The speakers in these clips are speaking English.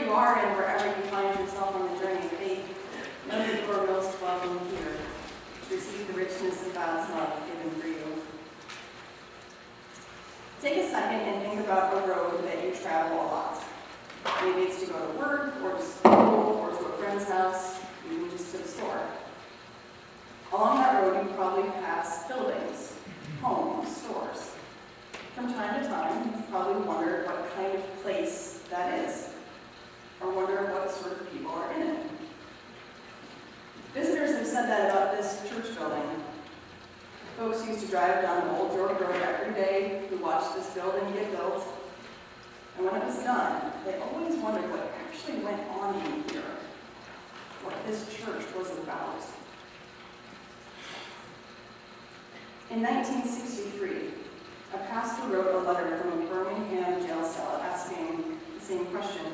you are and wherever you find yourself on the journey of faith, know that you are most welcome here to receive the richness of God's love given for you. Take a second and think about a road that you travel a lot. Maybe it's to go to work, or to school, or to a friend's house, even just to the store. Along that road, you probably pass buildings, homes, stores. From time to time, you've probably wondered what kind of place that is, or wondered what sort of people are in it. Visitors have said that about this church building. Folks used to drive down Old York Road every day who watched this building get built. And when it was done, they always wondered what actually went on in here, what this church was about. In 1963, a pastor wrote a letter from a Birmingham jail cell asking the same question.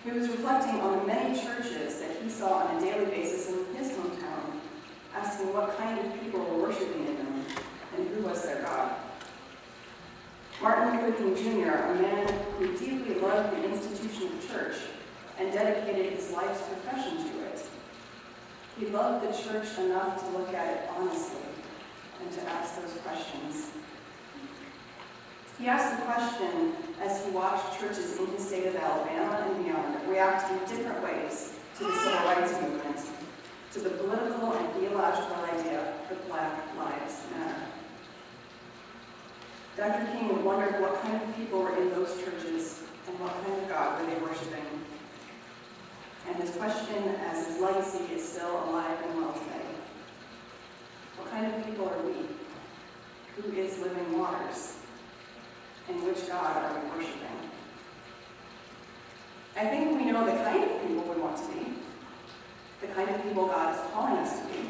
He was reflecting on the many churches that he saw on a daily basis in his hometown, asking what kind of people were worshiping in them and who was their God. Martin Luther King Jr., a man who deeply loved the institution of church and dedicated his life's profession to it, he loved the church enough to look at it honestly and to ask those questions. He asked the question as he watched churches in his state of Alabama and beyond react in different ways to the civil rights movement, to the political and theological idea that Black lives matter. Dr. King wondered what kind of people were in those churches and what kind of God were they worshiping. And his question, as his legacy, is still alive and well today. What kind of people are we? Who is living waters? And which God are we worshiping? I think we know the kind of people we want to be, the kind of people God is calling us to be.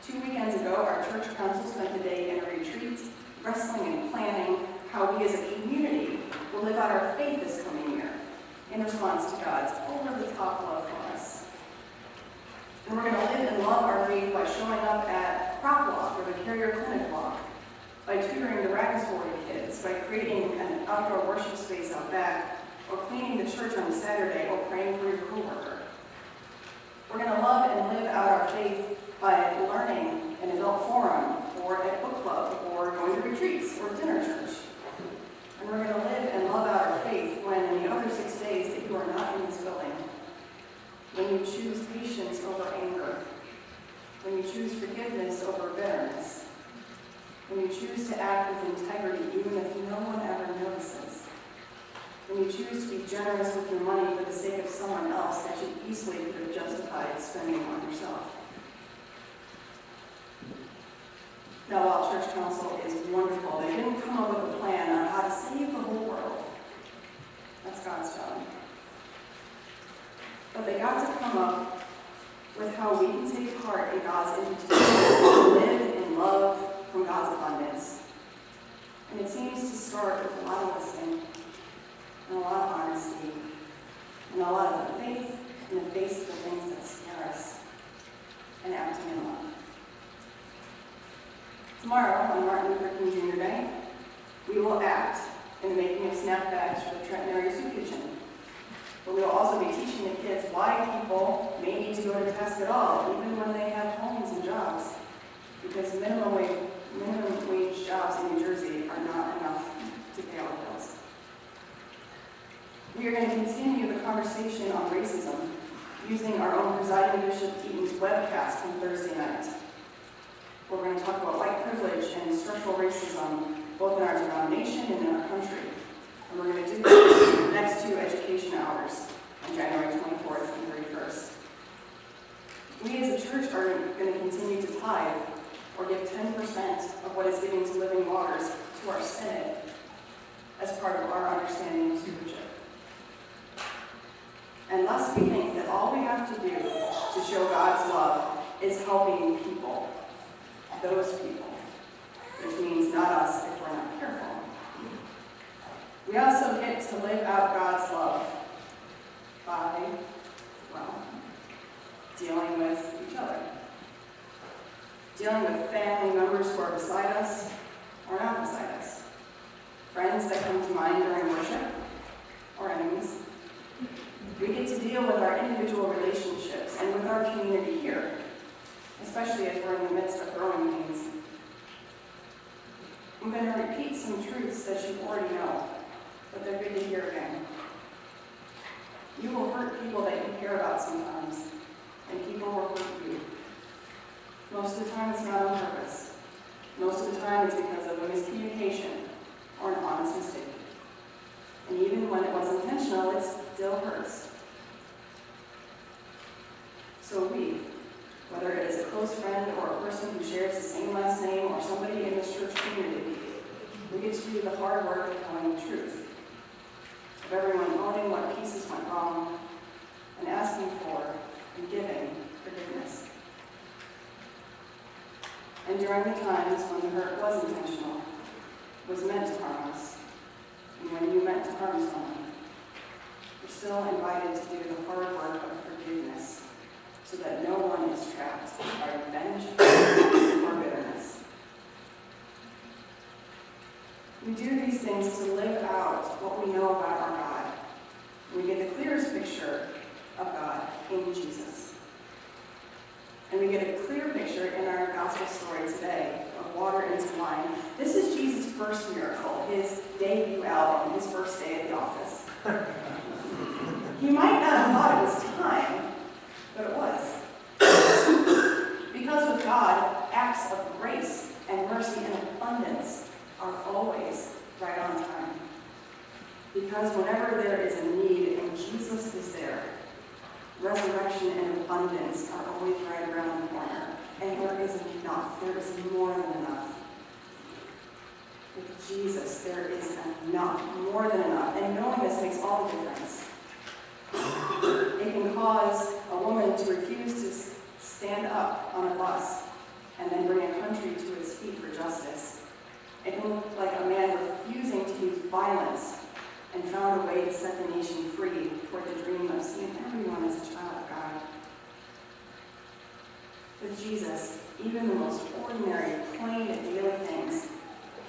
2 weekends ago, our church council spent the day in a retreat, wrestling and planning how we as a community will live out our faith this coming year in response to God's over-the-top love for us. And we're going to live and love our faith by showing up at crop walk or the carrier clinic walk, by tutoring the Ragged kids, by creating an outdoor worship space out back, or cleaning the church on a Saturday, or praying for your coworker. We're going to love and live out our faith by learning in adult forum, or at book club, or going to retreats, or dinner church. And we're going to live and love out our faith when in the other 6 days that you are not in this building, when you choose patience over anger, when you choose forgiveness over bitterness, when you choose to act with integrity even if no one ever notices, when you choose to be generous with your money for the sake of someone else that you easily could have justified spending on yourself. Now, while church council is wonderful, they didn't come up with a plan on how to save the whole world. That's God's job. But they got to come up with how we can take part in God's invitation to live in love from God's abundance. And it seems to start with a lot of listening, and a lot of honesty, and a lot of faith in the face of the things that scare us, and acting in love. Tomorrow, on Martin Luther King Jr. Day, we will act in the making of snap bags for the Trenton Area Soup Kitchen. But we will also be teaching the kids why people may need to go to task at all, even when they have homes and jobs. Because minimum wage jobs in New Jersey are not enough to pay our bills. We are going to continue the conversation on racism using our own presiding Bishop Eaton's webcast on Thursday night. We're going to talk about white privilege and structural racism, both in our denomination and in our country. And we're going to do this in the next 2 education hours on January 24th and 31st. We as a church are going to continue to tithe or give 10% of what is given to Living Waters to our Synod as part of our understanding of stewardship. Unless we think that all we have to do to show God's love is helping people, those people, which means not us if we're not careful. We also get to live out God's love by, dealing with each other. Dealing with family members who are beside us or not beside us. Friends that come to mind during worship, or enemies. We get to deal with our individual relationships and with our community here, especially as we're in the midst of growing pains. I'm going to repeat some truths that you already know, but they're good to hear again. You will hurt people that you care about sometimes, and people will hurt you. Most of the time it's not on purpose. Most of the time it's because of a miscommunication or an honest mistake. And even when it was intentional, it still hurts. So we, whether it is a close friend or a person who shares the same last name or somebody in this church community, we get to do the hard work of telling the truth, of everyone owning what pieces went wrong and asking for and giving forgiveness. And during the times when the hurt was intentional, was meant to harm us, and when you meant to harm someone, you're still invited to do the hard work of forgiveness so that no one is trapped by revenge or bitterness. We do these things to live out what we know about our God. We get the clearest picture of God in Jesus. And we get a clear picture in our gospel story today of water into wine. This is Jesus' first miracle, his debut album, his first day at the office. He might not have thought it was time, but it was. Because with God, acts of grace and mercy and abundance are always right on time. Because whenever there is a need and Jesus is there, resurrection and abundance are always right around the corner. And there is enough. There is more than enough. With Jesus, there is enough, more than enough. And knowing this makes all the difference. It can cause a woman to refuse to stand up on a bus and then bring a country to its feet for justice. It can look like a man refusing to use violence and found a way to set the nation free toward the dream of seeing everyone as a child of God. With Jesus, even the most ordinary, plain, daily things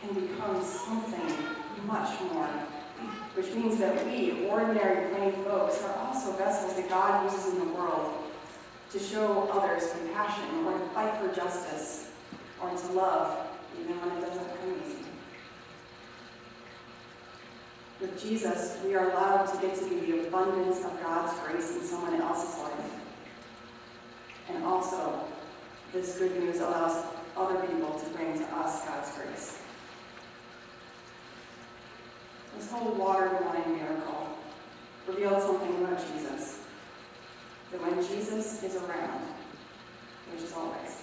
can become something much more, which means that we, ordinary, plain folks, are also vessels that God uses in the world to show others compassion or to fight for justice or to love, even when it doesn't come easy. With Jesus, we are allowed to get to be the abundance of God's grace in someone else's life. And also, this good news allows other people to bring to us God's grace. This whole water and wine miracle revealed something about Jesus. That when Jesus is around, which is always,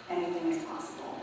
anything is possible.